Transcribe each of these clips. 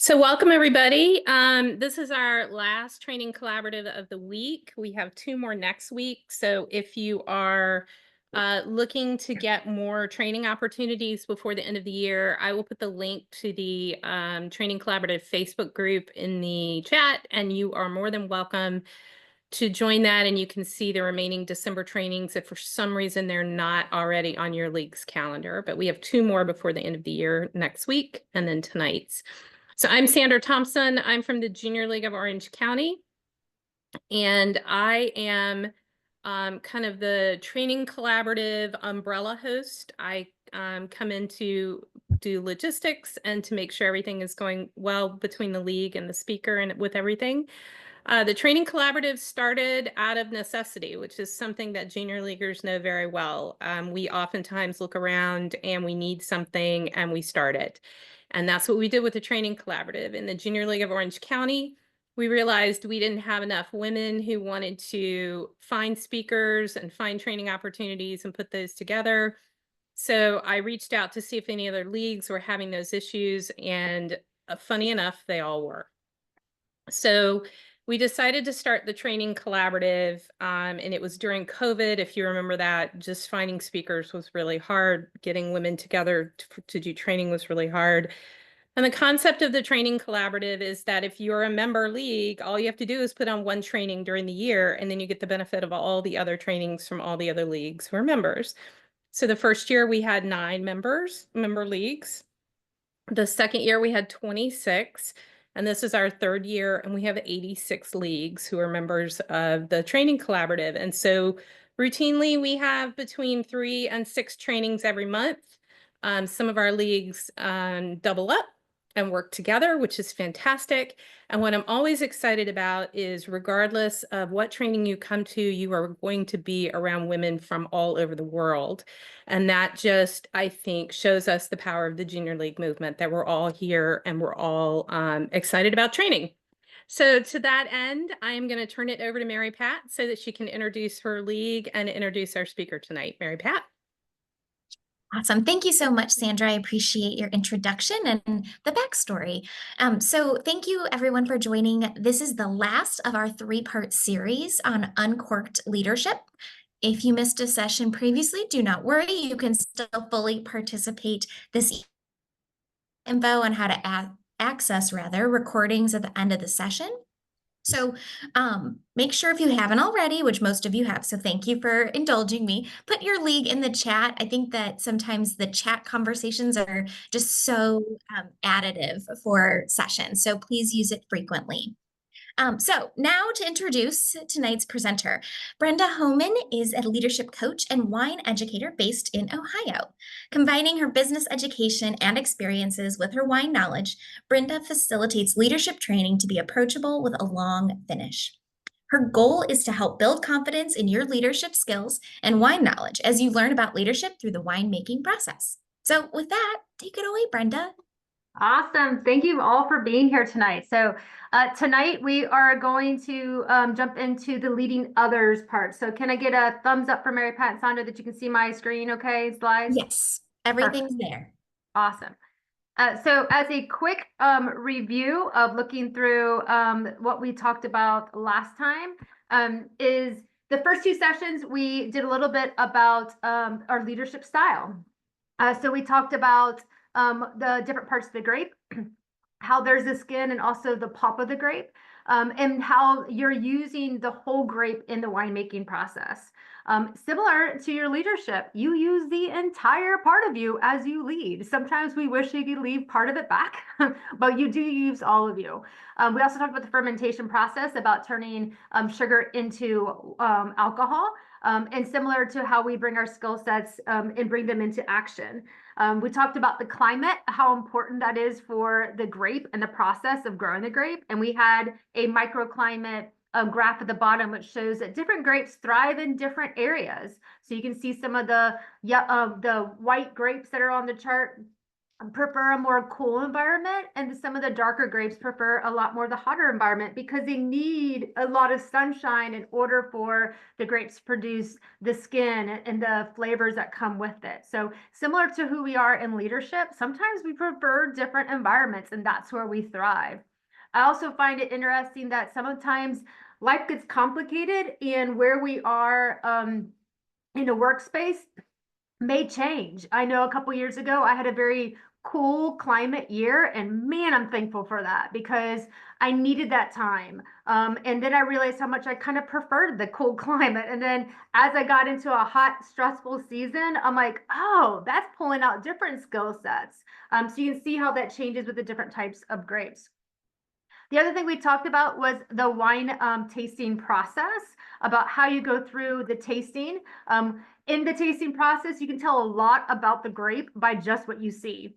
So welcome everybody. This is our last training collaborative of the week. We have two more next week. So if you are looking to get more training opportunities before the end of the year, I will put the link to the Training Collaborative Facebook group in the chat, and you are more than welcome to join that, and you can see the remaining December trainings if for some reason they're not already on your league's calendar. But we have two more before the end of the year next week, and then tonight's. So I'm Sandra Thompson. I'm from the Junior League of Orange County, and I am kind of the training collaborative umbrella host. I come in to do logistics and to make sure everything is going well between the league and the speaker and with everything. The training collaborative started out of necessity, which is something that junior leaguers know very well. We oftentimes look around and we need something and we start it. And that's what we did with the training collaborative. In the Junior League of Orange County, we realized we didn't have enough women who wanted to find speakers and find training opportunities and put those together. So I reached out to see if any other leagues were having those issues, and funny enough, they all were. So we decided to start the training collaborative, and it was during COVID. If you remember that, just finding speakers was really hard. Getting women together to do training was really hard. And the concept of the training collaborative is that if you're a member league, all you have to do is put on one training during the year, and then you get the benefit of all the other trainings from all the other leagues who are members. So the first year we had 9 member leagues. The second year we had 26. And this is our third year, and we have 86 leagues who are members of the training collaborative. And so routinely, we have between 3 and 6 trainings every month. Some of our leagues double up and work together, which is fantastic. And what I'm always excited about is regardless of what training you come to, you are going to be around women from all over the world. And that just, I think, shows us the power of the junior league movement, that we're all here and we're all excited about training. So to that end, I am going to turn it over to Mary Pat so that she can introduce her league and introduce our speaker tonight. Mary Pat. Awesome. Thank you so much, Sandra. I appreciate your introduction and the backstory. So thank you everyone for joining. This is the last of our 3-part series on Uncorked leadership. If you missed a session previously, do not worry. You can still fully participate. This info on how to access recordings at the end of the session. So make sure if you haven't already, which most of you have, so thank you for indulging me, put your league in the chat. I think that sometimes the chat conversations are just so additive for sessions, so please use it frequently. So now to introduce tonight's presenter. Brenda Homan is a leadership coach and wine educator based in Ohio. Combining her business education and experiences with her wine knowledge, Brenda facilitates leadership training to be approachable with a long finish. Her goal is to help build confidence in your leadership skills and wine knowledge as you learn about leadership through the winemaking process. So with that, take it away, Brenda. Awesome. Thank you all for being here tonight. So tonight we are going to jump into the leading others part. So can I get a thumbs up for Mary Pat and Sandra that you can see my screen okay, slides? Yes, everything's there. Awesome. So as a quick review of looking through what we talked about last time is the first 2 sessions, we did a little bit about our leadership style. So we talked about the different parts of the grape, how there's the skin and also the pulp of the grape, and how you're using the whole grape in the winemaking process. Similar to your leadership, you use the entire part of you as you lead. Sometimes we wish you could leave part of it back, but you do use all of you. We also talked about the fermentation process, about turning sugar into alcohol, and similar to how we bring our skill sets and bring them into action. We talked about the climate, how important that is for the grape and the process of growing the grape. And we had a microclimate graph at the bottom, which shows that different grapes thrive in different areas. So you can see some of the white grapes that are on the chart prefer a more cool environment, and some of the darker grapes prefer a lot more the hotter environment because they need a lot of sunshine in order for the grapes to produce the skin and the flavors that come with it. So similar to who we are in leadership, sometimes we prefer different environments, and that's where we thrive. I also find it interesting that sometimes life gets complicated, and where we are in a workspace may change. I know a couple years ago, I had a very cool climate year, and man, I'm thankful for that because I needed that time. And then I realized how much I kind of preferred the cool climate. And then as I got into a hot, stressful season, I'm like, oh, that's pulling out different skill sets. So you can see how that changes with the different types of grapes. The other thing we talked about was the wine tasting process, about how you go through the tasting. In the tasting process, you can tell a lot about the grape by just what you see.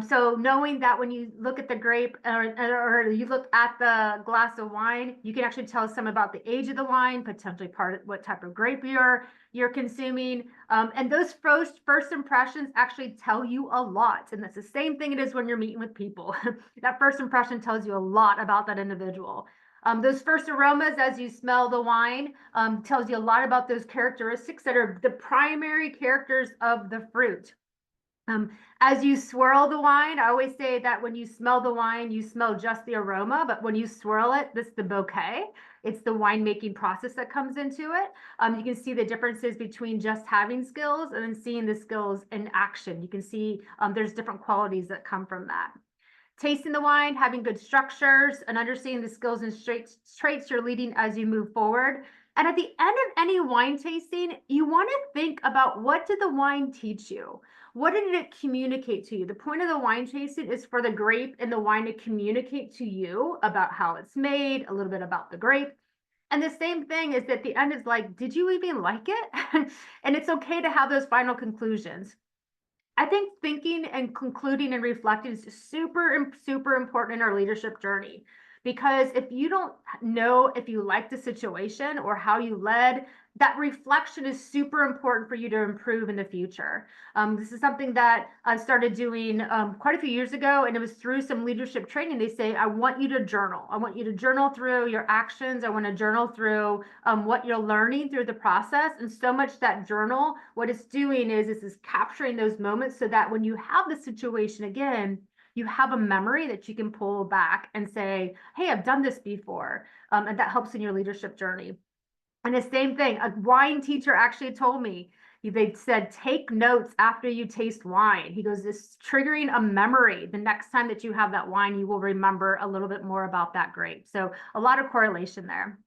So knowing that when you look at the grape or you look at the glass of wine, you can actually tell some about the age of the wine, potentially part of what type of grape you're consuming. And those first impressions actually tell you a lot. And that's the same thing it is when you're meeting with people. That first impression tells you a lot about that individual. Those first aromas as you smell the wine tells you a lot about those characteristics that are the primary characters of the fruit. As you swirl the wine, I always say that when you smell the wine, you smell just the aroma, but when you swirl it, this is the bouquet. It's the winemaking process that comes into it. You can see the differences between just having skills and then seeing the skills in action. You can see there's different qualities that come from that. Tasting the wine, having good structures, and understanding the skills and traits you're leading as you move forward. And at the end of any wine tasting, you want to think about, what did the wine teach you? What did it communicate to you? The point of the wine tasting is for the grape and the wine to communicate to you about how it's made, a little bit about the grape. And the same thing is at the end is like, did you even like it? And it's okay to have those final conclusions. I think thinking and concluding and reflecting is super, super important in our leadership journey. Because if you don't know if you like the situation or how you led, that reflection is super important for you to improve in the future. This is something that I started doing quite a few years ago, and it was through some leadership training. They say, I want you to journal. I want you to journal through your actions. I want to journal through what you're learning through the process. And so much that journal, what it's doing is capturing those moments so that when you have the situation again, you have a memory that you can pull back and say, hey, I've done this before. And that helps in your leadership journey. And the same thing, a wine teacher actually told me, they said, take notes after you taste wine. He goes, this is triggering a memory. The next time that you have that wine, you will remember a little bit more about that grape. So a lot of correlation there.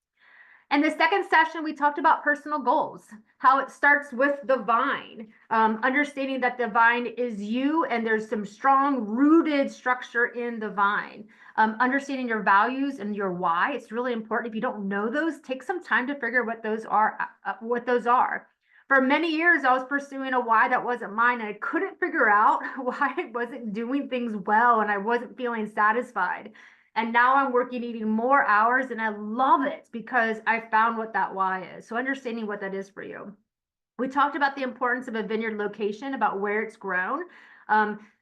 And the second session, we talked about personal goals, how it starts with the vine, understanding that the vine is you and there's some strong rooted structure in the vine. Understanding your values and your why. It's really important. If you don't know those, take some time to figure what those are. For many years, I was pursuing a why that wasn't mine, and I couldn't figure out why I wasn't doing things well and I wasn't feeling satisfied. And now I'm working even more hours, and I love it because I found what that why is. So understanding what that is for you. We talked about the importance of a vineyard location, about where it's grown.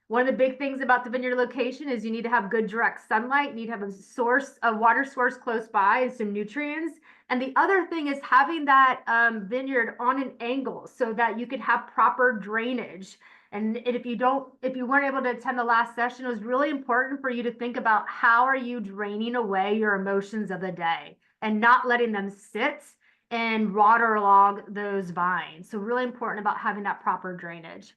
One of the big things about the vineyard location is you need to have good direct sunlight. You need to have a water source close by and some nutrients. And the other thing is having that vineyard on an angle so that you can have proper drainage. And if you weren't able to attend the last session, it was really important for you to think about how are you draining away your emotions of the day and not letting them sit and waterlog those vines. So really important about having that proper drainage.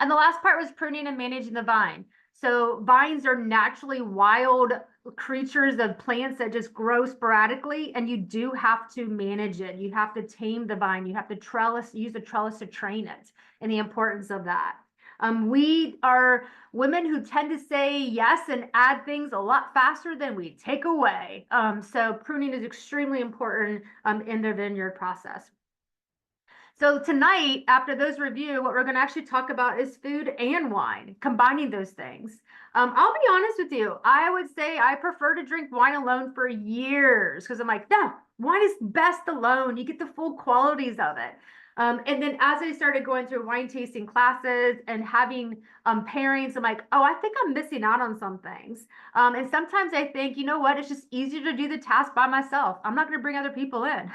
And the last part was pruning and managing the vine. So vines are naturally wild creatures of plants that just grow sporadically, and you do have to manage it. You have to tame the vine. You have to use the trellis to train it, and the importance of that. We are women who tend to say yes and add things a lot faster than we take away. So pruning is extremely important in the vineyard process. So tonight, after those review, what we're going to actually talk about is food and wine, combining those things. I'll be honest with you. I would say I prefer to drink wine alone for years because I'm like, no, wine is best alone. You get the full qualities of it. And then as I started going through wine tasting classes and having pairings, I'm like, oh, I think I'm missing out on some things. And sometimes I think, you know what, it's just easier to do the task by myself. I'm not going to bring other people in.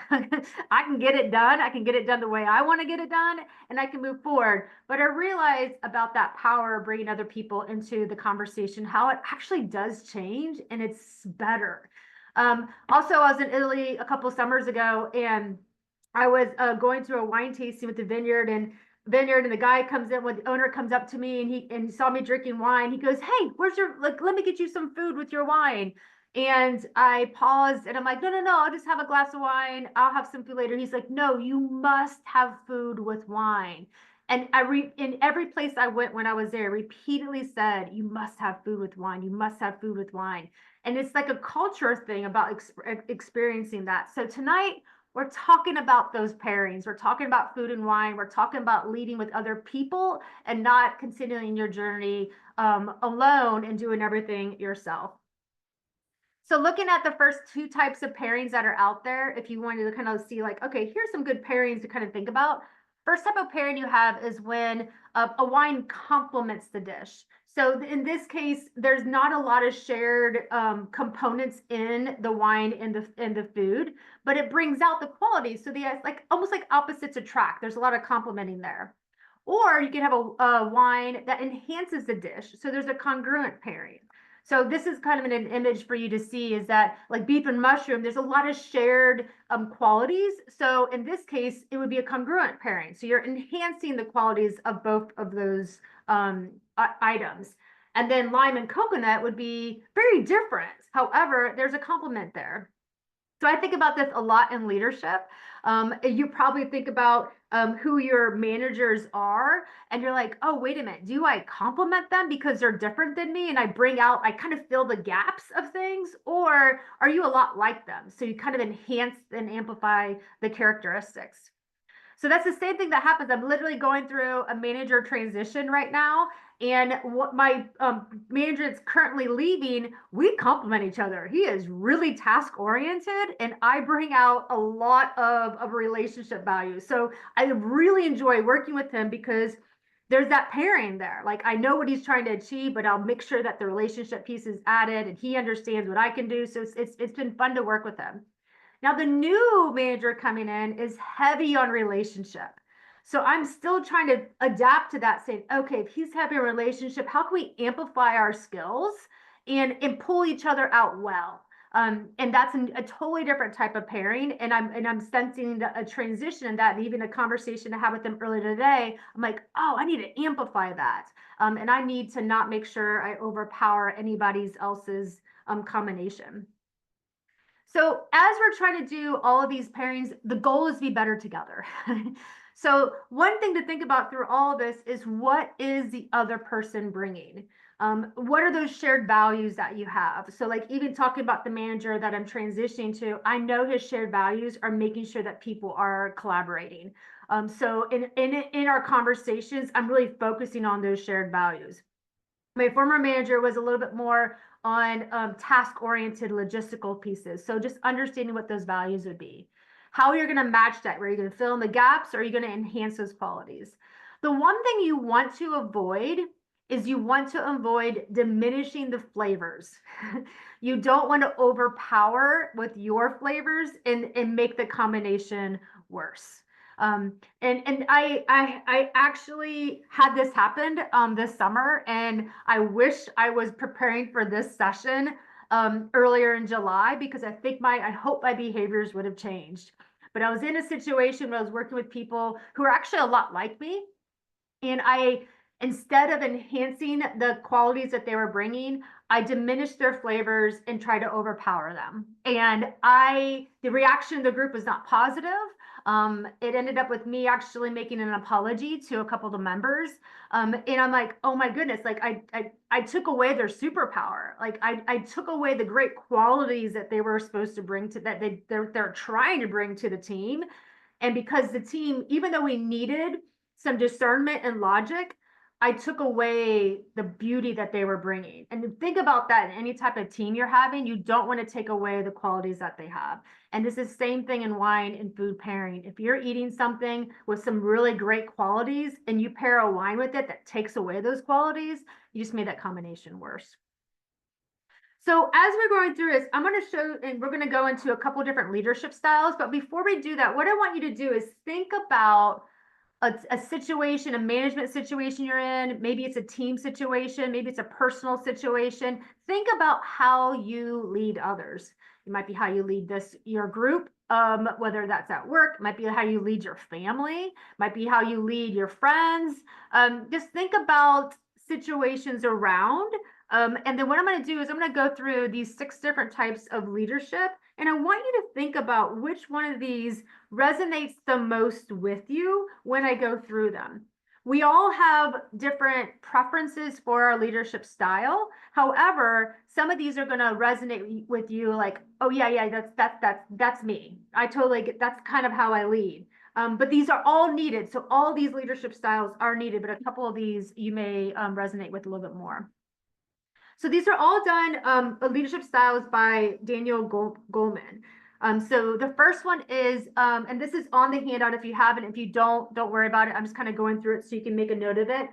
I can get it done. I can get it done the way I want to get it done, and I can move forward. But I realized about that power of bringing other people into the conversation, how it actually does change and it's better. Also, I was in Italy a couple summers ago, and I was going through a wine tasting with the vineyard, and the guy comes in, when the owner comes up to me, and he saw me drinking wine. He goes, "Hey, where's your, like, let me get you some food with your wine." And I paused and I'm like, no, I'll just have a glass of wine. I'll have some food later. He's like, no, you must have food with wine. And in every place I went when I was there, repeatedly said, you must have food with wine. You must have food with wine. And it's like a culture thing about experiencing that. So tonight, we're talking about those pairings. We're talking about food and wine. We're talking about leading with other people and not continuing your journey alone and doing everything yourself. So looking at the first two types of pairings that are out there, if you wanted to kind of see like, okay, here's some good pairings to kind of think about. First type of pairing you have is when a wine complements the dish. So in this case, there's not a lot of shared components in the wine and the food, but it brings out the quality. So like almost like opposites attract. There's a lot of complementing there. Or you can have a wine that enhances the dish. So there's a congruent pairing. So this is kind of an image for you to see, is that like beef and mushroom, there's a lot of shared qualities. So in this case, it would be a congruent pairing. So you're enhancing the qualities of both of those items. And then lime and coconut would be very different. However, there's a complement there. So I think about this a lot in leadership. You probably think about who your managers are, and you're like, oh, wait a minute, do I compliment them because they're different than me? And I kind of fill the gaps of things, or are you a lot like them? So you kind of enhance and amplify the characteristics. So that's the same thing that happens. I'm literally going through a manager transition right now. And what my manager is currently leaving, we complement each other. He is really task oriented, and I bring out a lot of relationship value. So I really enjoy working with him because there's that pairing there. Like I know what he's trying to achieve, but I'll make sure that the relationship piece is added and he understands what I can do. So it's been fun to work with him. Now, the new manager coming in is heavy on relationship. So I'm still trying to adapt to that, saying, okay, if he's having a relationship, how can we amplify our skills and pull each other out well? And that's a totally different type of pairing. And I'm sensing a transition in that, and even a conversation I had with them earlier today. I'm like, oh, I need to amplify that. And I need to not make sure I overpower anybody else's combination. So as we're trying to do all of these pairings, the goal is to be better together. So one thing to think about through all of this is, what is the other person bringing? What are those shared values that you have? So like even talking about the manager that I'm transitioning to, I know his shared values are making sure that people are collaborating. So in our conversations, I'm really focusing on those shared values. My former manager was a little bit more on task-oriented logistical pieces. So just understanding what those values would be. How you're going to match that. Are you going to fill in the gaps, or are you going to enhance those qualities? The one thing you want to avoid is you want to avoid diminishing the flavors. You don't want to overpower with your flavors and make the combination worse. And I actually had this happen this summer, and I wish I was preparing for this session earlier in July, because I hope my behaviors would have changed. But I was in a situation where I was working with people who are actually a lot like me, and instead of enhancing the qualities that they were bringing, I diminished their flavors and tried to overpower them. And the reaction of the group was not positive. It ended up with me actually making an apology to a couple of the members. And I'm like, oh my goodness, like I took away their superpower. Like I took away the great qualities that they were supposed to bring to that they're trying to bring to the team. And because the team, even though we needed some discernment and logic, I took away the beauty that they were bringing. And think about that in any type of team you're having, you don't want to take away the qualities that they have. And this is the same thing in wine and food pairing. If you're eating something with some really great qualities and you pair a wine with it that takes away those qualities, you just made that combination worse. So as we're going through this, I'm going to show, and we're going to go into a couple different leadership styles. But before we do that, what I want you to do is think about a situation, a management situation you're in. Maybe it's a team situation, maybe it's a personal situation. Think about how you lead others. It might be how you lead your group, whether that's at work, it might be how you lead your family, might be how you lead your friends. Just think about situations around. And then what I'm going to do is I'm going to go through these 6 different types of leadership. And I want you to think about which one of these resonates the most with you when I go through them. We all have different preferences for our leadership style. However, some of these are going to resonate with you like, oh yeah, that's me. I totally get, that's kind of how I lead. But these are all needed. So all these leadership styles are needed, but a couple of these you may resonate with a little bit more. So these are all done, leadership styles by Daniel Goleman. So the first one is, and this is on the handout if you haven't, if you don't worry about it. I'm just kind of going through it so you can make a note of it.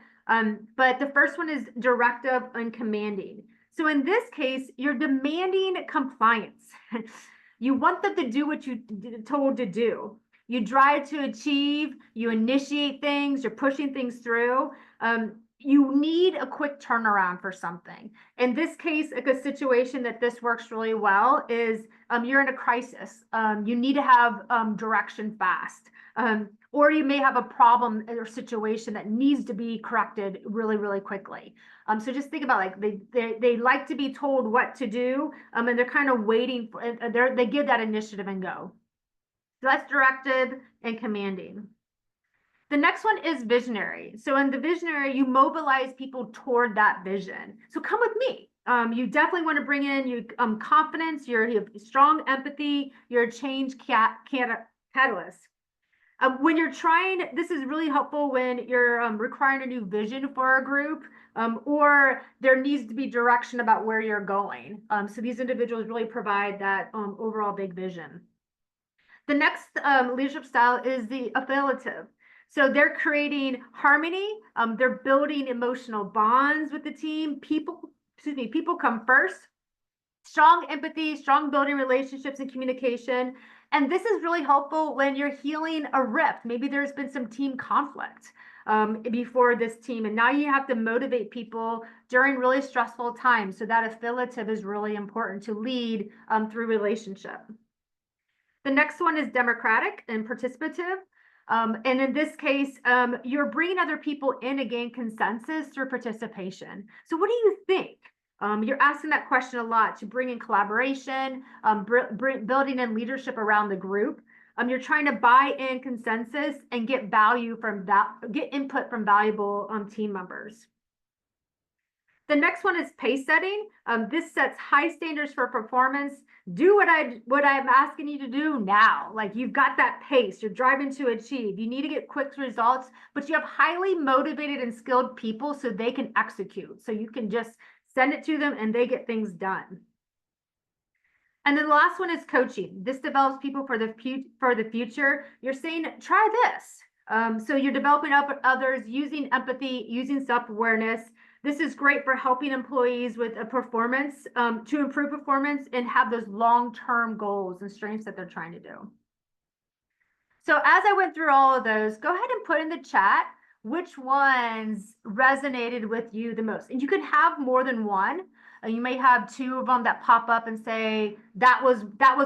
But the first one is directive and commanding. So in this case, you're demanding compliance. You want them to do what you told to do. You drive to achieve, you initiate things, you're pushing things through. You need a quick turnaround for something. In this case, a good situation that this works really well is you're in a crisis. You need to have direction fast. Or you may have a problem or situation that needs to be corrected really, really quickly. So just think about like they like to be told what to do, and they're kind of waiting for they give that initiative and go. So that's directive and commanding. The next one is visionary. So in the visionary, you mobilize people toward that vision. So come with me. You definitely want to bring in your confidence, you have strong empathy, you're a change catalyst. When you're trying, this is really helpful when you're requiring a new vision for a group, or there needs to be direction about where you're going. So these individuals really provide that overall big vision. The next leadership style is the affiliative. So they're creating harmony. They're building emotional bonds with the team. People come first. Strong empathy, strong building relationships and communication. And this is really helpful when you're healing a rift. Maybe there's been some team conflict before this team, and now you have to motivate people during really stressful times. So that affiliative is really important to lead through relationship. The next one is democratic and participative. And in this case, you're bringing other people in to gain consensus through participation. So what do you think? You're asking that question a lot to bring in collaboration, building in leadership around the group. You're trying to buy in consensus and get value from that, get input from valuable team members. The next one is pace setting. This sets high standards for performance. Do what I'm asking you to do now. Like you've got that pace, you're driving to achieve. You need to get quick results, but you have highly motivated and skilled people so they can execute. So you can just send it to them and they get things done. And then the last one is coaching. This develops people for the future. You're saying, try this. So you're developing others using empathy, using self-awareness. This is great for helping employees with a performance, to improve performance and have those long-term goals and strengths that they're trying to do. So as I went through all of those, go ahead and put in the chat which ones resonated with you the most. And you can have more than one. You may have 2 of them that pop up and say, that was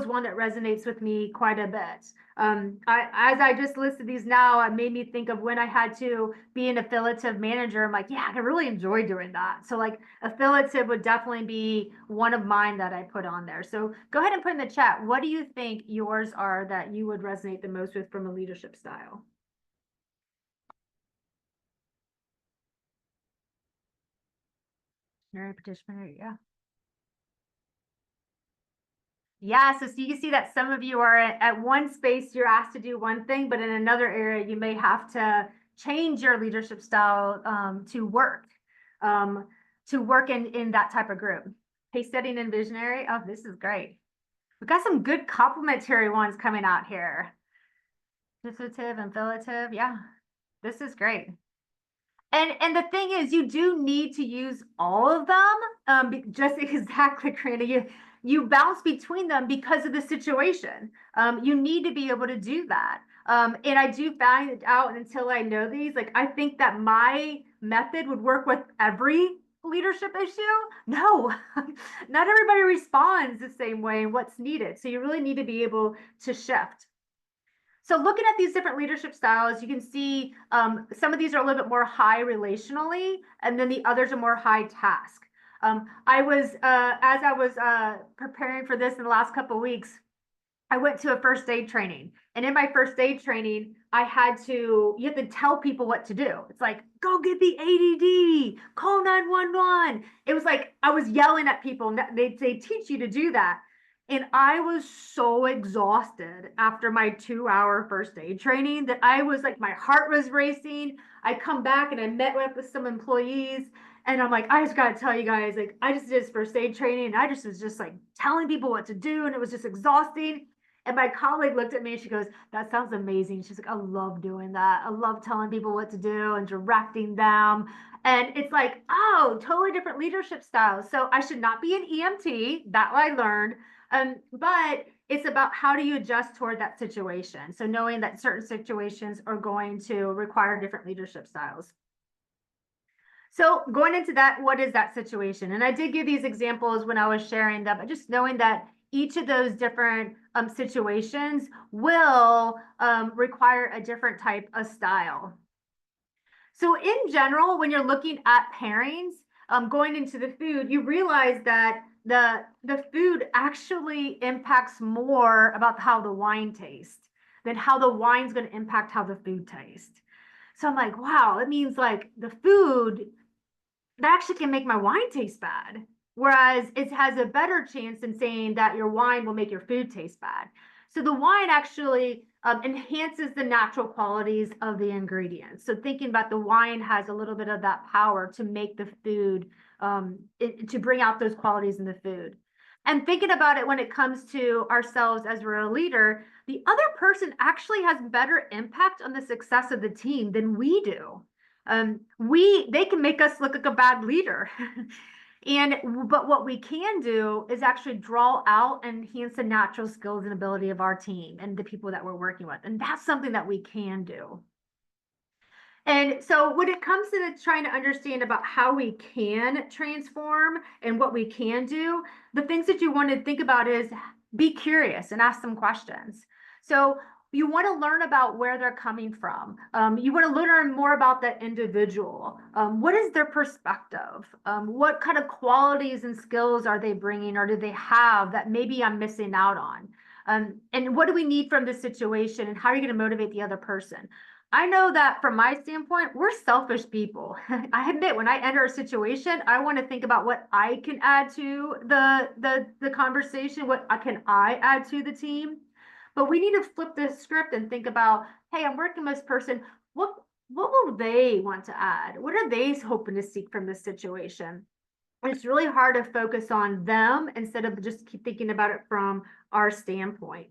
one that resonates with me quite a bit. As I just listed these now, it made me think of when I had to be an affiliative manager. I'm like, yeah, I really enjoy doing that. So like affiliative would definitely be one of mine that I put on there. So go ahead and put in the chat, what do you think yours are that you would resonate the most with from a leadership style? You're a participant, yeah. Yeah, so you can see that some of you are at one space, you're asked to do one thing, but in another area, you may have to change your leadership style to work in that type of group. Case setting and visionary. Oh, this is great. We've got some good complementary ones coming out here. Definitive and filative. Yeah, this is great. And the thing is, you do need to use all of them. Just exactly, Karina. You bounce between them because of the situation. You need to be able to do that. And I do find out until I know these, like, I think that my method would work with every leadership issue. No, not everybody responds the same way and what's needed. So you really need to be able to shift. So looking at these different leadership styles, you can see some of these are a little bit more high relationally, and then the others are more high task. As I was preparing for this in the last couple of weeks, I went to a first aid training. And in my first aid training, you have to tell people what to do. It's like, go get the ADD, call 911. It was like, I was yelling at people. They teach you to do that. And I was so exhausted after my 2-hour first aid training that I was like, my heart was racing. I come back and I met with some employees and I'm like, I just got to tell you guys, like, I just did this first aid training and I just was just like telling people what to do. And it was just exhausting. And my colleague looked at me and she goes, that sounds amazing. She's like, I love doing that. I love telling people what to do and directing them. And it's like, oh, totally different leadership styles. So I should not be an EMT. That I learned. But it's about how do you adjust toward that situation. So knowing that certain situations are going to require different leadership styles. So going into that, what is that situation? And I did give these examples when I was sharing them, but just knowing that each of those different situations will require a different type of style. So in general, when you're looking at pairings, going into the food, you realize that the food actually impacts more about how the wine tastes than how the wine's going to impact how the food tastes. So I'm like, wow, it means like the food that actually can make my wine taste bad. Whereas it has a better chance in saying that your wine will make your food taste bad. So the wine actually enhances the natural qualities of the ingredients. So thinking about the wine has a little bit of that power to make the food, to bring out those qualities in the food. And thinking about it when it comes to ourselves as we're a leader, the other person actually has better impact on the success of the team than we do. They can make us look like a bad leader. But what we can do is actually draw out and enhance the natural skills and ability of our team and the people that we're working with. And that's something that we can do. And so when it comes to trying to understand about how we can transform and what we can do, the things that you want to think about is be curious and ask some questions. So you want to learn about where they're coming from. You want to learn more about that individual. What is their perspective? What kind of qualities and skills are they bringing or do they have that maybe I'm missing out on? And what do we need from this situation and how are you going to motivate the other person? I know that from my standpoint, we're selfish people. I admit when I enter a situation, I want to think about what I can add to the conversation. What can I add to the team? But we need to flip the script and think about, hey, I'm working with this person. What will they want to add? What are they hoping to seek from this situation? And it's really hard to focus on them instead of just keep thinking about it from our standpoint.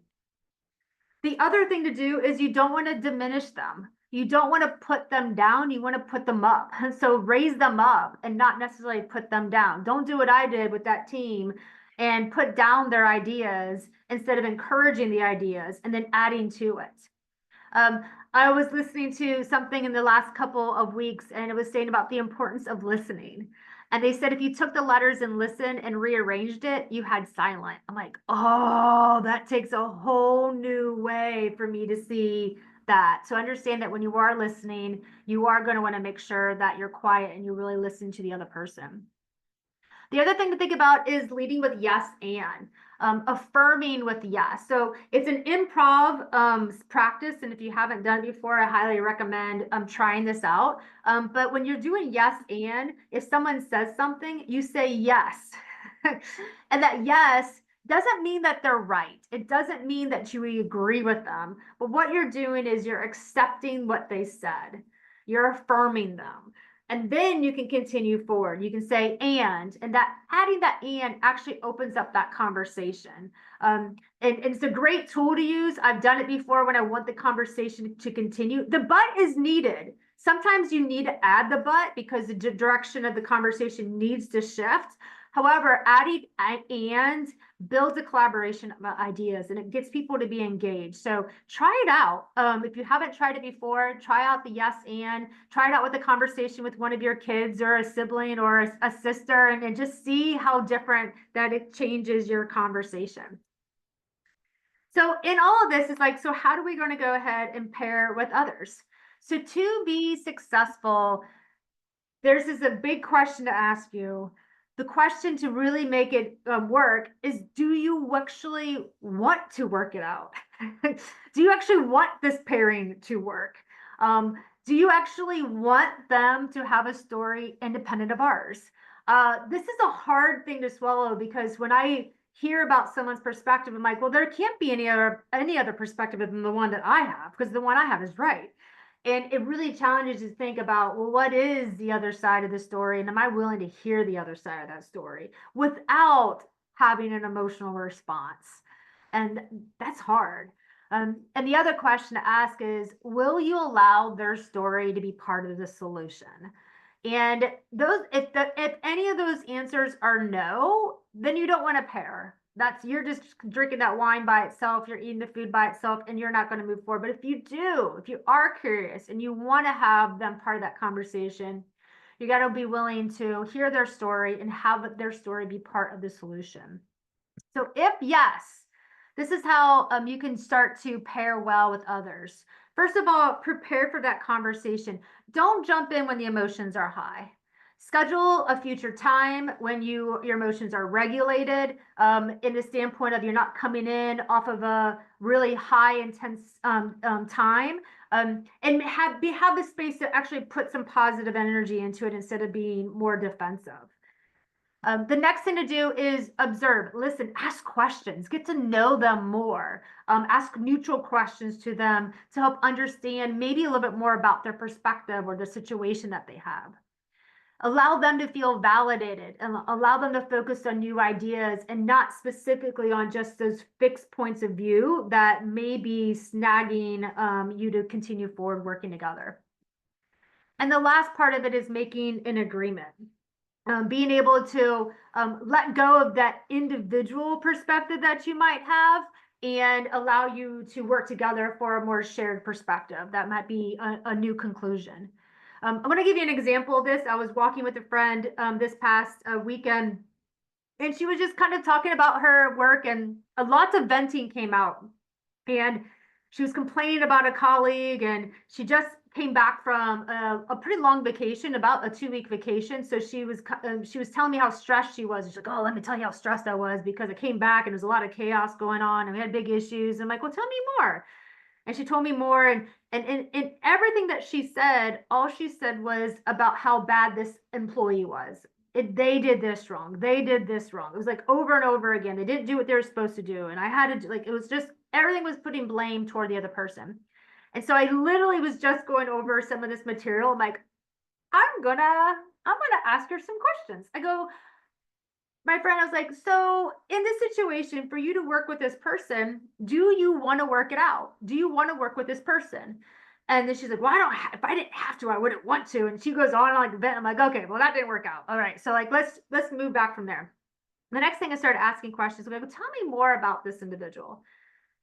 The other thing to do is you don't want to diminish them. You don't want to put them down. You want to put them up. And so raise them up and not necessarily put them down. Don't do what I did with that team and put down their ideas instead of encouraging the ideas and then adding to it. I was listening to something in the last couple of weeks and it was saying about the importance of listening. And they said if you took the letters and listened and rearranged it, you had silent. I'm like, oh, that takes a whole new way for me to see that. So understand that when you are listening, you are going to want to make sure that you're quiet and you really listen to the other person. The other thing to think about is leading with yes and. Affirming with yes. So it's an improv practice. And if you haven't done it before, I highly recommend trying this out. But when you're doing yes and, if someone says something, you say yes. And that yes doesn't mean that they're right. It doesn't mean that you agree with them. But what you're doing is you're accepting what they said. You're affirming them. And then you can continue forward. You can say, and that adding that and actually opens up that conversation. And it's a great tool to use. I've done it before when I want the conversation to continue. The but is needed. Sometimes you need to add the but because the direction of the conversation needs to shift. However, adding and builds a collaboration of ideas and it gets people to be engaged. So try it out. If you haven't tried it before, try out the yes and, try it out with a conversation with one of your kids or a sibling or a sister and just see how different that it changes your conversation. So in all of this is like, so how do we going to go ahead and pair with others? So to be successful, there's this a big question to ask you. The question to really make it work is, do you actually want to work it out? Do you actually want this pairing to work? Do you actually want them to have a story independent of ours? This is a hard thing to swallow because when I hear about someone's perspective, I'm like, well, there can't be any other perspective than the one that I have because the one I have is right. And it really challenges you to think about, well, what is the other side of the story? And am I willing to hear the other side of that story without having an emotional response? And that's hard. And the other question to ask is, will you allow their story to be part of the solution? And those, if any of those answers are no, then you don't want to pair. You're just drinking that wine by itself, you're eating the food by itself, and you're not going to move forward. But if you are curious and you want to have them part of that conversation, you got to be willing to hear their story and have their story be part of the solution. So if yes, this is how you can start to pair well with others. First of all, prepare for that conversation. Don't jump in when the emotions are high. Schedule a future time when your emotions are regulated in the standpoint of you're not coming in off of a really high intense time and have the space to actually put some positive energy into it instead of being more defensive. The next thing to do is observe, listen, ask questions, get to know them more, ask neutral questions to them to help understand maybe a little bit more about their perspective or the situation that they have. Allow them to feel validated and allow them to focus on new ideas and not specifically on just those fixed points of view that may be snagging you to continue forward working together. And the last part of it is making an agreement. Being able to let go of that individual perspective that you might have and allow you to work together for a more shared perspective. That might be a new conclusion. I'm going to give you an example of this. I was walking with a friend this past weekend, and she was just kind of talking about her work, and lots of venting came out. And she was complaining about a colleague, and she just came back from a pretty long vacation, about a 2-week vacation. So she was telling me how stressed she was. She's like, oh, let me tell you how stressed I was because I came back and there's a lot of chaos going on and we had big issues. I'm like, well, tell me more. And she told me more, and everything that she said, all she said was about how bad this employee was. They did this wrong. They did this wrong. It was like over and over again. They didn't do what they were supposed to do. And I had to it was just, everything was putting blame toward the other person. And so I literally was just going over some of this material. I'm like, I'm gonna ask her some questions. I go, my friend, I was like, so in this situation, for you to work with this person, do you want to work it out? Do you want to work with this person? And then she's like, well, if I didn't have to, I wouldn't want to. And she goes on like a vent. I'm like, okay, well, that didn't work out. All right. So like, let's move back from there. The next thing I started asking questions. I'm like, well, tell me more about this individual.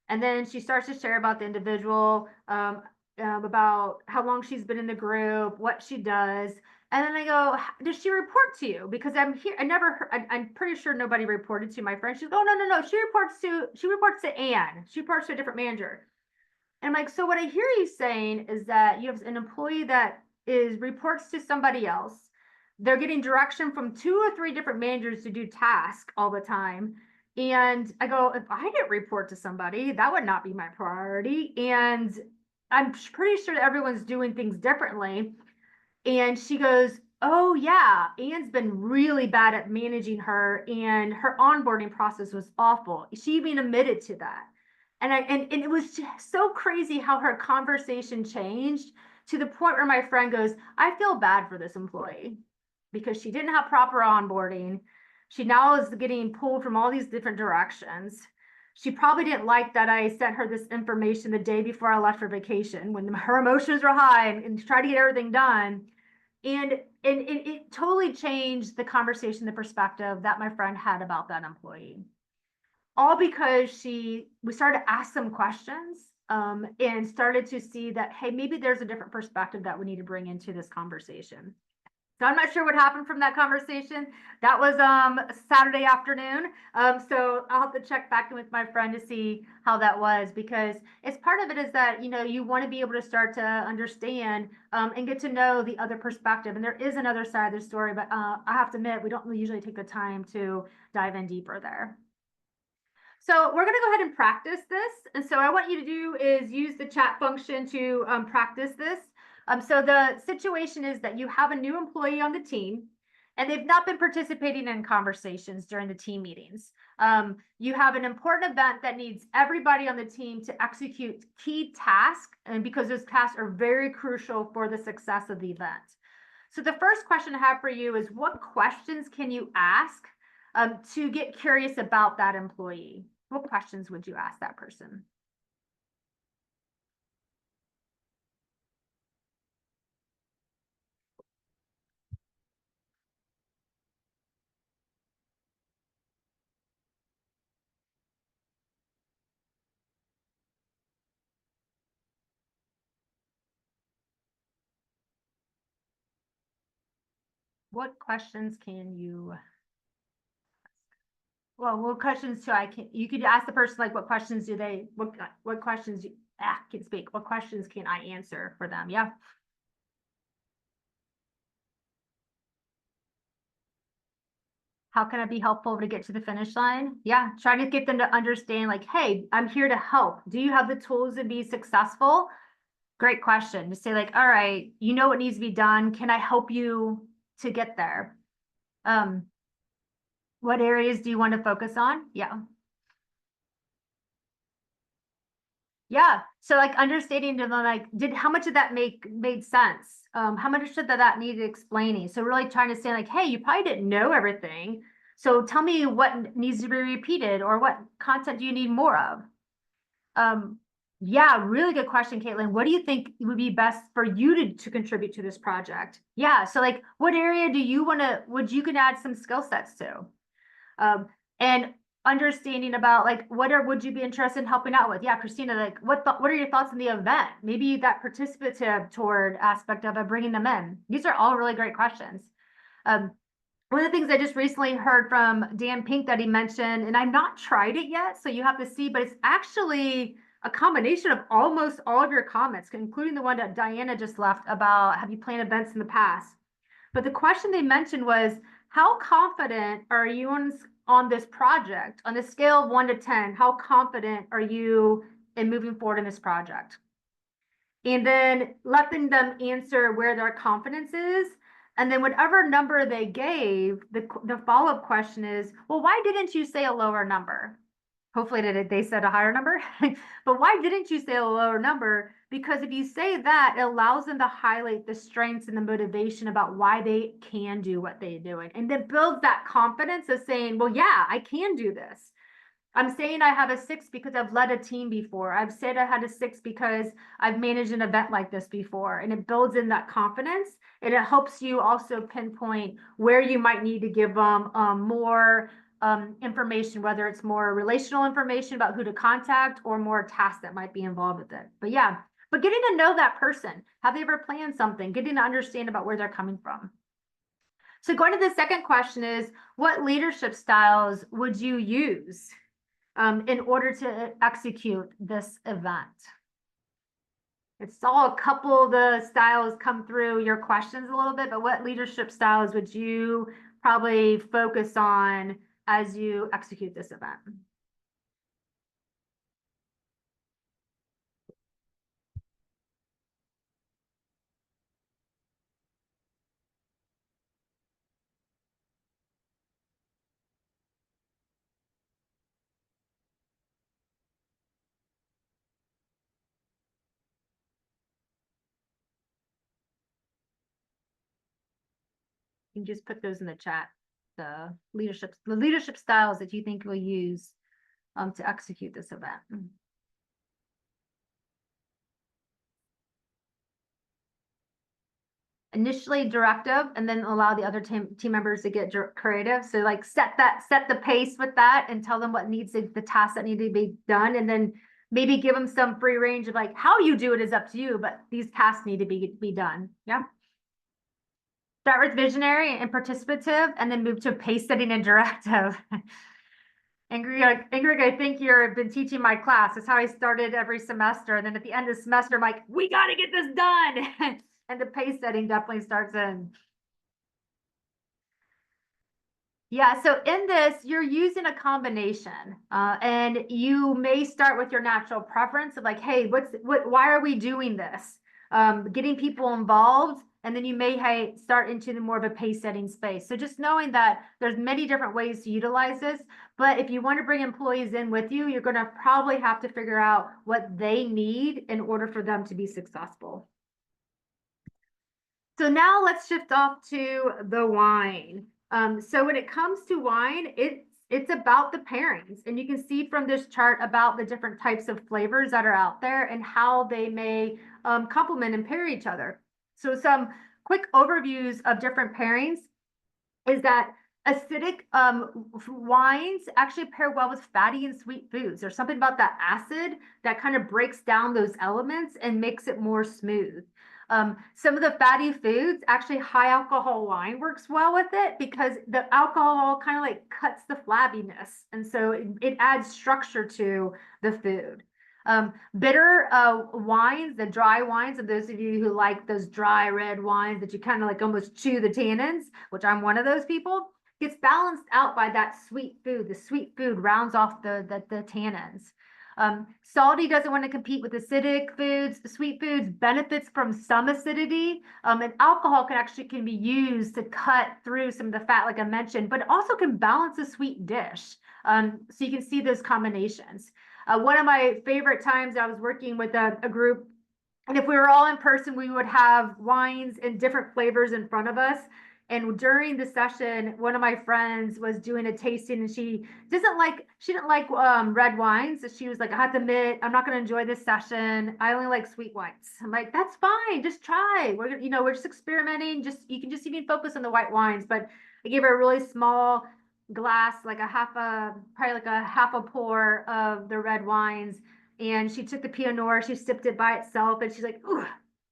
And then she starts to share about the individual, about how long she's been in the group, what she does. And then I go, does she report to you? Because I'm here. I'm pretty sure nobody reported to my friend. She's like, oh, no. She reports to Anne. She reports to a different manager. And I'm like, so what I hear you saying is that you have an employee that reports to somebody else. They're getting direction from 2 or 3 different managers to do tasks all the time. And I go, if I didn't report to somebody, that would not be my priority. And I'm pretty sure that everyone's doing things differently. And she goes, oh yeah, Anne's been really bad at managing her, and her onboarding process was awful. She even admitted to that. And it was just so crazy how her conversation changed to the point where my friend goes, I feel bad for this employee because she didn't have proper onboarding. She now is getting pulled from all these different directions. She probably didn't like that I sent her this information the day before I left for vacation when her emotions were high and tried to get everything done. And it totally changed the conversation, the perspective that my friend had about that employee. All because we started to ask some questions and started to see that, hey, maybe there's a different perspective that we need to bring into this conversation. So I'm not sure what happened from that conversation. That was Saturday afternoon. So I'll have to check back in with my friend to see how that was, because it's part of it is that, you know, you want to be able to start to understand and get to know the other perspective. And there is another side of the story, but I have to admit, we don't usually take the time to dive in deeper there. So we're going to go ahead and practice this. And so what I want you to do is use the chat function to practice this. So the situation is that you have a new employee on the team and they've not been participating in conversations during the team meetings. You have an important event that needs everybody on the team to execute key tasks, and because those tasks are very crucial for the success of the event. So the first question I have for you is, what questions can you ask to get curious about that employee? What questions would you ask that person? What questions can you ask? Well, what questions you could ask the person, like, what questions do they, what questions can speak, what questions can I answer for them? Yeah. How can I be helpful to get to the finish line? Yeah, trying to get them to understand, like, hey, I'm here to help. Do you have the tools to be successful? Great question. To say, like, all right, you know what needs to be done. Can I help you to get there? What areas do you want to focus on? Yeah. Yeah. So like understanding to them, like, how much of that made sense? How much did that needed explaining? So really trying to say, like, hey, you probably didn't know everything. So tell me what needs to be repeated, or what content do you need more of? Yeah, really good question, Caitlin. What do you think would be best for you to contribute to this project? Yeah. So like, what area do you would you can add some skill sets to? And understanding about, like, would you be interested in helping out with? Yeah, Christina, like, what are your thoughts on the event? Maybe that participative toward aspect of it, bringing them in. These are all really great questions. One of the things I just recently heard from Dan Pink that he mentioned, and I've not tried it yet, so you have to see, but it's actually a combination of almost all of your comments, including the one that Diana just left about, have you planned events in the past? But the question they mentioned was, how confident are you on this project? On the scale of 1 to 10, how confident are you in moving forward in this project? And then letting them answer where their confidence is. And then whatever number they gave, the follow-up question is, well, why didn't you say a lower number? Hopefully they said a higher number, but why didn't you say a lower number? Because if you say that, it allows them to highlight the strengths and the motivation about why they can do what they're doing. And then builds that confidence of saying, well, yeah, I can do this. I'm saying I have a 6 because I've led a team before. I've said I had a 6 because I've managed an event like this before. And it builds in that confidence, and it helps you also pinpoint where you might need to give them more information, whether it's more relational information about who to contact or more tasks that might be involved with it. But yeah, but getting to know that person, have they ever planned something, getting to understand about where they're coming from. So going to the second question is, what leadership styles would you use in order to execute this event? It's all a couple of the styles come through your questions a little bit, but what leadership styles would you probably focus on as you execute this event? You can just put those in the chat. The leadership styles that you think we'll use to execute this event. Initially directive, and then allow the other team members to get creative. So like set the pace with that and tell them what needs the tasks that need to be done, and then maybe give them some free range of like how you do it is up to you, but these tasks need to be done. Yeah. Start with visionary and participative, and then move to pace setting and directive. Ingrid, I think you've been teaching my class. That's how I started every semester. And then at the end of the semester, I'm like, we got to get this done. And the pace setting definitely starts in. Yeah, so in this, you're using a combination, and you may start with your natural preference of like, hey, why are we doing this? Getting people involved, and then you may start into the more of a pace setting space. So just knowing that there's many different ways to utilize this, but if you want to bring employees in with you, you're going to probably have to figure out what they need in order for them to be successful. So now let's shift off to the wine. So when it comes to wine, it's about the pairings, and you can see from this chart about the different types of flavors that are out there and how they may complement and pair each other. So some quick overviews of different pairings is that acidic wines actually pair well with fatty and sweet foods. There's something about that acid that kind of breaks down those elements and makes it more smooth. Some of the fatty foods, actually high alcohol wine works well with it because the alcohol kind of like cuts the flabbiness. And so it adds structure to the food. Bitter wines, the dry wines, and those of you who like those dry red wines that you kind of like almost chew the tannins, which I'm one of those people, gets balanced out by that sweet food. The sweet food rounds off the tannins. Salty doesn't want to compete with acidic foods. Sweet foods benefits from some acidity, and alcohol can be used to cut through some of the fat, like I mentioned, but it also can balance a sweet dish. So you can see those combinations. One of my favorite times, I was working with a group, and if we were all in person, we would have wines in different flavors in front of us. And during the session, one of my friends was doing a tasting, and she didn't like red wines. So she was like, I have to admit, I'm not going to enjoy this session. I only like sweet wines. I'm like, that's fine. Just try. We're just experimenting. You can just even focus on the white wines. But I gave her a really small glass, like probably like a half a pour of the red wines. And she took the Pinot Noir, she sipped it by itself, and she's like, ooh,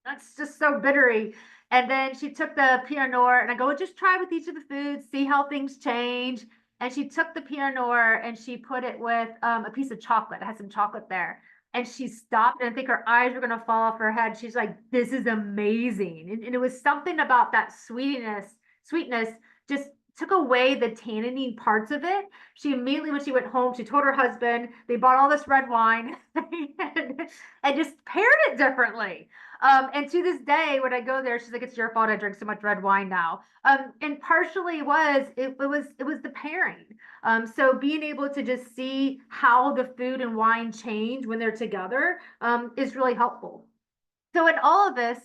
that's just so bittery. And then she took the Pinot Noir, and I go, well, just try with each of the foods, see how things change. And she took the Pinot Noir and she put it with a piece of chocolate. It had some chocolate there. And she stopped, and I think her eyes were going to fall off her head. She's like, this is amazing. And it was something about that sweetness just took away the tanniny parts of it. She immediately, when she went home, she told her husband, they bought all this red wine and just paired it differently. And to this day, when I go there, she's like, it's your fault I drink so much red wine now. And partially it was the pairing. So being able to just see how the food and wine change when they're together is really helpful. So in all of this,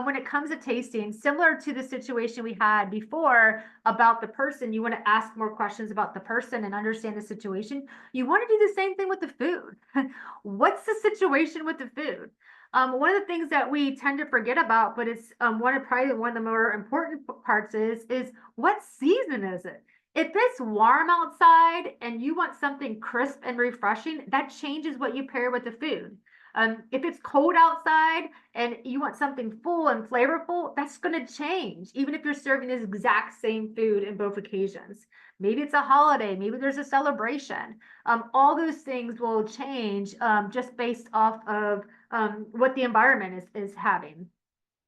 when it comes to tasting, similar to the situation we had before about the person, you want to ask more questions about the person and understand the situation. You want to do the same thing with the food. What's the situation with the food? One of the things that we tend to forget about, but it's probably one of the more important parts is what season is it? If it's warm outside and you want something crisp and refreshing, that changes what you pair with the food. If it's cold outside and you want something full and flavorful, that's going to change, even if you're serving this exact same food in both occasions. Maybe it's a holiday, maybe there's a celebration. All those things will change just based off of what the environment is having.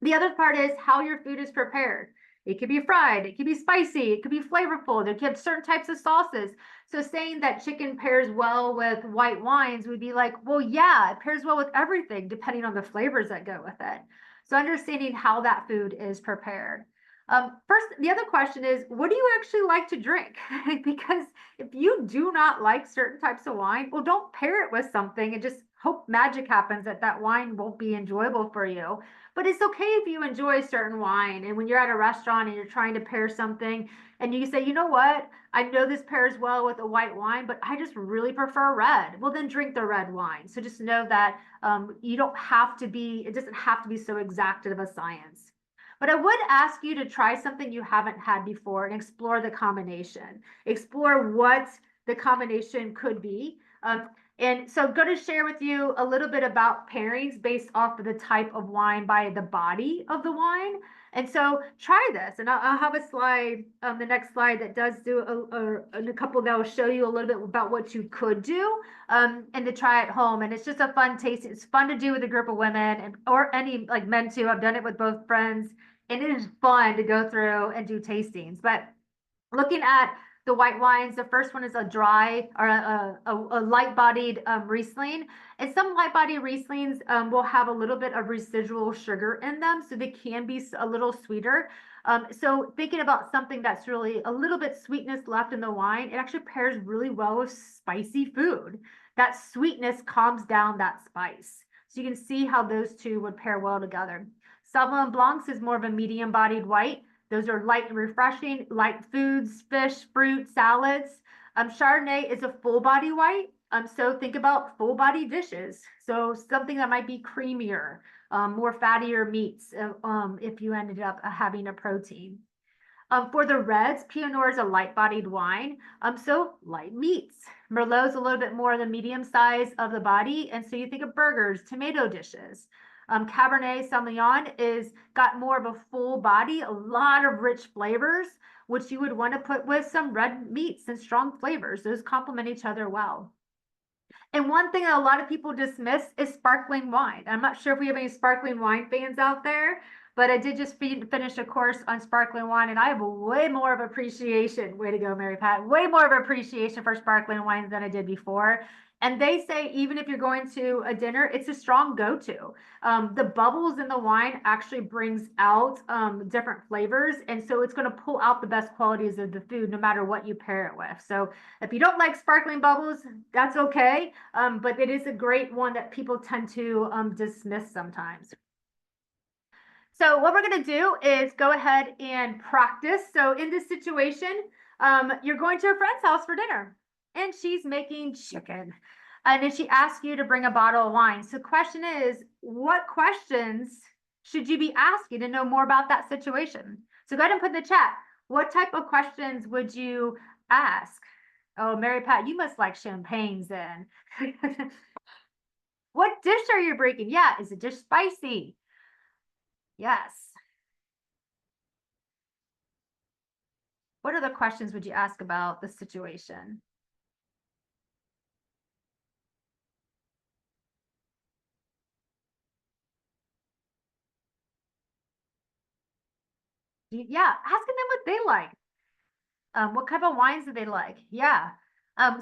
The other part is how your food is prepared. It could be fried, it could be spicy, it could be flavorful. There could be certain types of sauces. So saying that chicken pairs well with white wines would be like, well, yeah, it pairs well with everything depending on the flavors that go with it. So understanding how that food is prepared. First, the other question is, what do you actually like to drink? Because if you do not like certain types of wine, well, don't pair it with something and just hope magic happens that that wine won't be enjoyable for you. But it's okay if you enjoy a certain wine. And when you're at a restaurant and you're trying to pair something and you say, you know what, I know this pairs well with a white wine, but I just really prefer red. Well, then drink the red wine. So just know that you don't have to be, it doesn't have to be so exact of a science. But I would ask you to try something you haven't had before and explore the combination. Explore what the combination could be. And so I'm going to share with you a little bit about pairings based off of the type of wine by the body of the wine. And so try this, and I'll have a slide, the next slide that does do a couple that will show you a little bit about what you could do and to try at home. And it's just a fun taste. It's fun to do with a group of women and or any like men too. I've done it with both friends, and it is fun to go through and do tastings. But looking at the white wines, the first one is a dry or a light-bodied Riesling. And some light-bodied Rieslings will have a little bit of residual sugar in them, so they can be a little sweeter. So thinking about something that's really a little bit sweetness left in the wine, it actually pairs really well with spicy food. That sweetness calms down that spice. So you can see how those two would pair well together. Sauvignon Blancs is more of a medium-bodied white. Those are light and refreshing, light foods, fish, fruit, salads. Chardonnay is a full body white. So think about full body dishes. So something that might be creamier, more fattier meats if you ended up having a protein. For the reds, Pinot Noir is a light-bodied wine, so light meats. Merlot is a little bit more the medium size of the body, and so you think of burgers, tomato dishes. Cabernet Sauvignon is got more of a full body, a lot of rich flavors, which you would want to put with some red meats and strong flavors. Those complement each other well. And one thing that a lot of people dismiss is sparkling wine. I'm not sure if we have any sparkling wine fans out there, but I did just finish a course on sparkling wine, and I have a way more of appreciation. Way to go, Mary Pat. Way more of appreciation for sparkling wines than I did before. And they say even if you're going to a dinner, it's a strong go-to. The bubbles in the wine actually brings out different flavors, and so it's going to pull out the best qualities of the food no matter what you pair it with. So if you don't like sparkling bubbles, that's okay, but it is a great one that people tend to dismiss sometimes. So what we're going to do is go ahead and practice. So in this situation, you're going to a friend's house for dinner, and she's making chicken. And then she asks you to bring a bottle of wine. So the question is, what questions should you be asking to know more about that situation? So go ahead and put in the chat, what type of questions would you ask? Oh, Mary Pat, you must like champagnes then. What dish are you bringing? Yeah, is the dish spicy? Yes. What other questions would you ask about the situation? Yeah, asking them what they like. What kind of wines do they like? Yeah.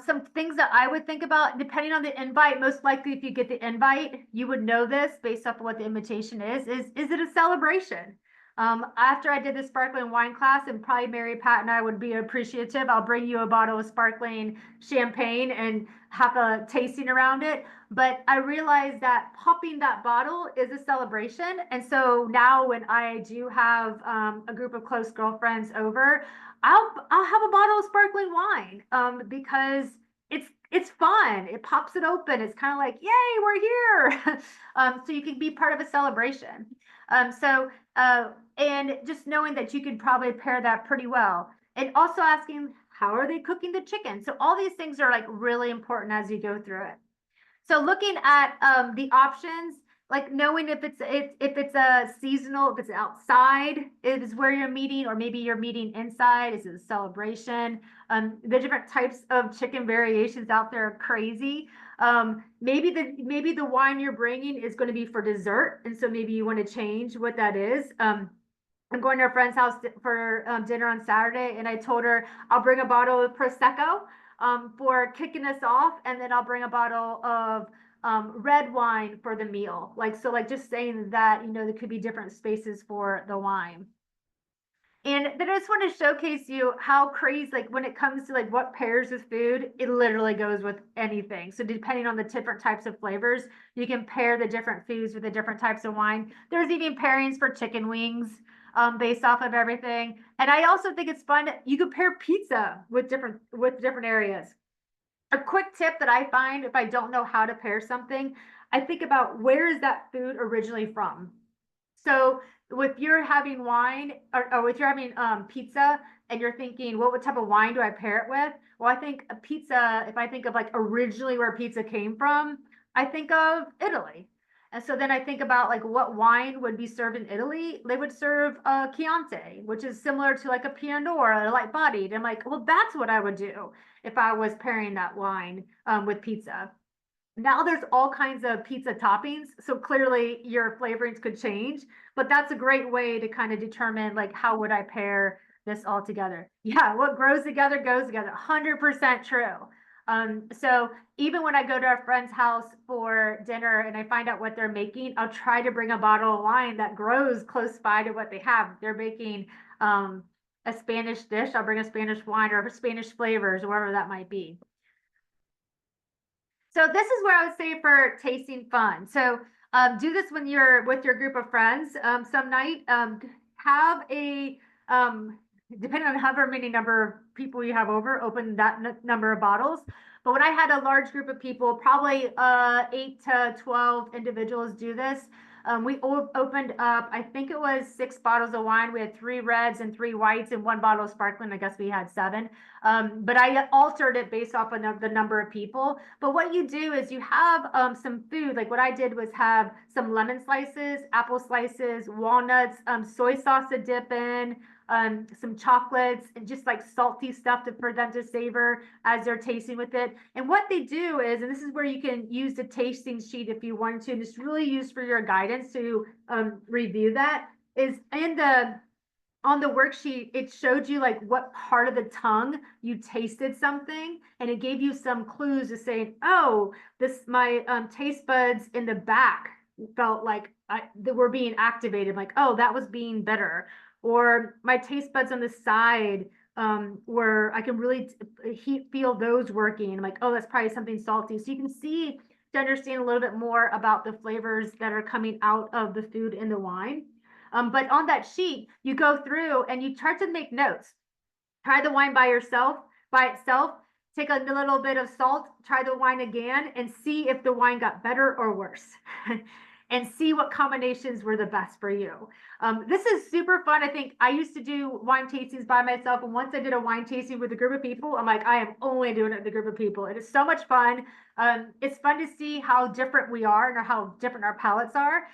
Some things that I would think about, depending on the invite, most likely if you get the invite, you would know this based off of what the invitation is it a celebration? After I did the sparkling wine class, and probably Mary Pat and I would be appreciative, I'll bring you a bottle of sparkling champagne and have a tasting around it. But I realized that popping that bottle is a celebration. And so now when I do have a group of close girlfriends over, I'll have a bottle of sparkling wine because it's fun. It pops it open. It's kind of like, yay, we're here. So you can be part of a celebration. And just knowing that you could probably pair that pretty well. And also asking, how are they cooking the chicken? So all these things are like really important as you go through it. So looking at the options, like knowing if it's a seasonal, if it's outside is where you're meeting, or maybe you're meeting inside, is it a celebration? The different types of chicken variations out there are crazy. Maybe the wine you're bringing is going to be for dessert, and so maybe you want to change what that is. I'm going to a friend's house for dinner on Saturday, and I told her I'll bring a bottle of Prosecco for kicking us off, and then I'll bring a bottle of red wine for the meal. Like just saying that, there could be different spaces for the wine. And then I just want to showcase you how crazy, like when it comes to like what pairs with food, it literally goes with anything. So depending on the different types of flavors, you can pair the different foods with the different types of wine. There's even pairings for chicken wings, based off of everything. And I also think it's fun. You could pair pizza with different areas. A quick tip that I find if I don't know how to pair something, I think about where is that food originally from? So if you're having wine or if you're having pizza and you're thinking, what type of wine do I pair it with? Well, I think a pizza, if I think of like originally where pizza came from, I think of Italy. And so then I think about like what wine would be served in Italy. They would serve a Chianti, which is similar to like a Pinot Noir, a light bodied. I'm like, well, that's what I would do if I was pairing that wine with pizza. Now there's all kinds of pizza toppings, so clearly your flavorings could change, but that's a great way to kind of determine like how would I pair this all together. Yeah, what grows together goes together. 100% true. So even when I go to a friend's house for dinner and I find out what they're making, I'll try to bring a bottle of wine that grows close by to what they have. They're making a Spanish dish, I'll bring a Spanish wine or Spanish flavors or whatever that might be. So this is where I would say for tasting fun. So do this when you're with your group of friends some night. Have a, depending on however many number of people you have over, open that number of bottles. But when I had a large group of people, probably 8 to 12 individuals do this. We opened up, I think it was 6 bottles of wine. We had 3 reds and 3 whites and 1 bottle of sparkling. I guess we had 7. But I altered it based off of the number of people. But what you do is you have some food. Like what I did was have some lemon slices, apple slices, walnuts, soy sauce to dip in, some chocolates, and just like salty stuff for them to savor as they're tasting with it. And what they do is, and this is where you can use the tasting sheet if you want to, and it's really used for your guidance to review that, is in the on the worksheet, it showed you like what part of the tongue you tasted something, and it gave you some clues to saying, oh, my taste buds in the back felt like they were being activated, like, oh, that was being bitter. Or my taste buds on the side where I can really feel those working. I'm like, oh, that's probably something salty. So you can see to understand a little bit more about the flavors that are coming out of the food in the wine. But on that sheet, you go through and you try to make notes. Try the wine by itself, take a little bit of salt, try the wine again, and see if the wine got better or worse. And see what combinations were the best for you. This is super fun. I think I used to do wine tastings by myself. And once I did a wine tasting with a group of people, I'm like, I am only doing it with a group of people. It is so much fun. It's fun to see how different we are and how different our palates are.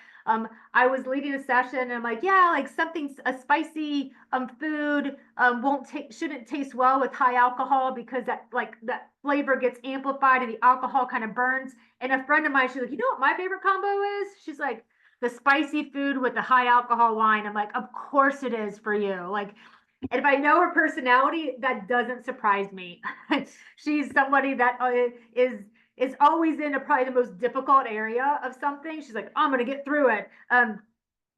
I was leading a session and I'm like, yeah, like a spicy food shouldn't taste well with high alcohol because that flavor gets amplified and the alcohol kind of burns. And a friend of mine, she's like, you know what my favorite combo is? She's like, the spicy food with the high alcohol wine. I'm like, of course it is for you. Like, and if I know her personality, that doesn't surprise me. She's somebody that is always in probably the most difficult area of something. She's like, I'm gonna get through it.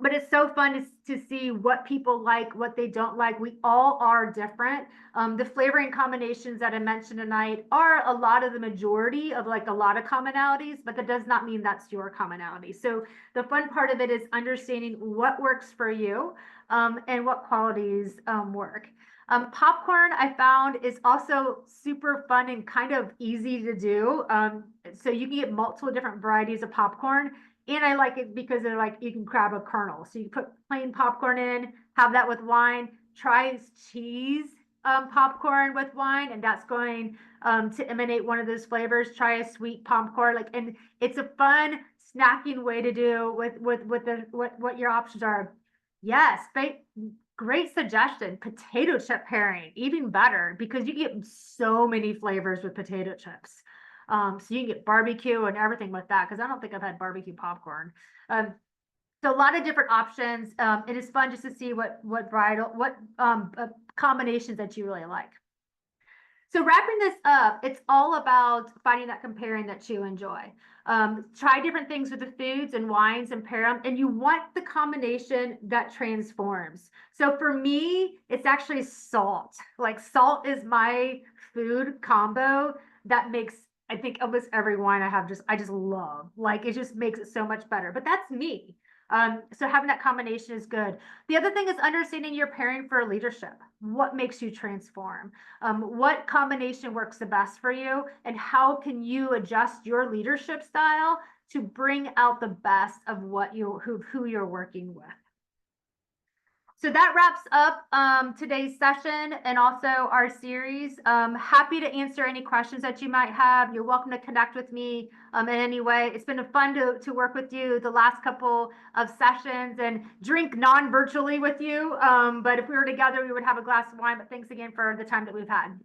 But it's so fun to see what people like, what they don't like. We all are different. The flavoring combinations that I mentioned tonight are a lot of the majority of like a lot of commonalities, but that does not mean that's your commonality. So the fun part of it is understanding what works for you and what qualities work. Popcorn I found is also super fun and kind of easy to do. So you can get multiple different varieties of popcorn. And I like it because they're like, you can grab a kernel. So you put plain popcorn in, have that with wine, try cheese popcorn with wine, and that's going to emanate one of those flavors. Try a sweet popcorn, and it's a fun snacking way to do with what your options are. Yes, great suggestion. Potato chip pairing, even better because you get so many flavors with potato chips. So you can get barbecue and everything with that because I don't think I've had barbecue popcorn. So a lot of different options. It is fun just to see what combinations that you really like. So wrapping this up, it's all about finding that comparing that you enjoy. Try different things with the foods and wines and pair them, and you want the combination that transforms. So for me, it's actually salt. Like salt is my food combo that makes, I think, almost every wine I just love. Like it just makes it so much better. But that's me. So having that combination is good. The other thing is understanding you're pairing for leadership. What makes you transform? What combination works the best for you, and how can you adjust your leadership style to bring out the best of what who you're working with. So that wraps up today's session and also our series. Happy to answer any questions that you might have. You're welcome to connect with me in any way. It's been fun to work with you the last couple of sessions and drink non-virtually with you. But if we were together, we would have a glass of wine. But thanks again for the time that we've had.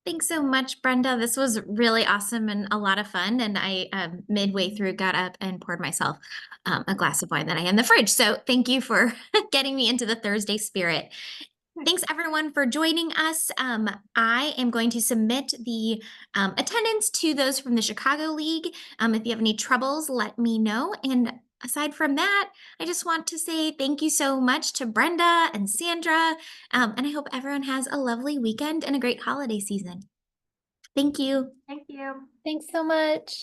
Thanks so much, Brenda. This was really awesome and a lot of fun. And I, midway through, got up and poured myself a glass of wine that I had in the fridge. So thank you for getting me into the Thursday spirit. Thanks everyone for joining us. I am going to submit the attendance to those from the Chicago League. If you have any troubles, let me know. And aside from that, I just want to say thank you so much to Brenda and Sandra. And I hope everyone has a lovely weekend and a great holiday season. Thank you. Thank you. Thanks so much.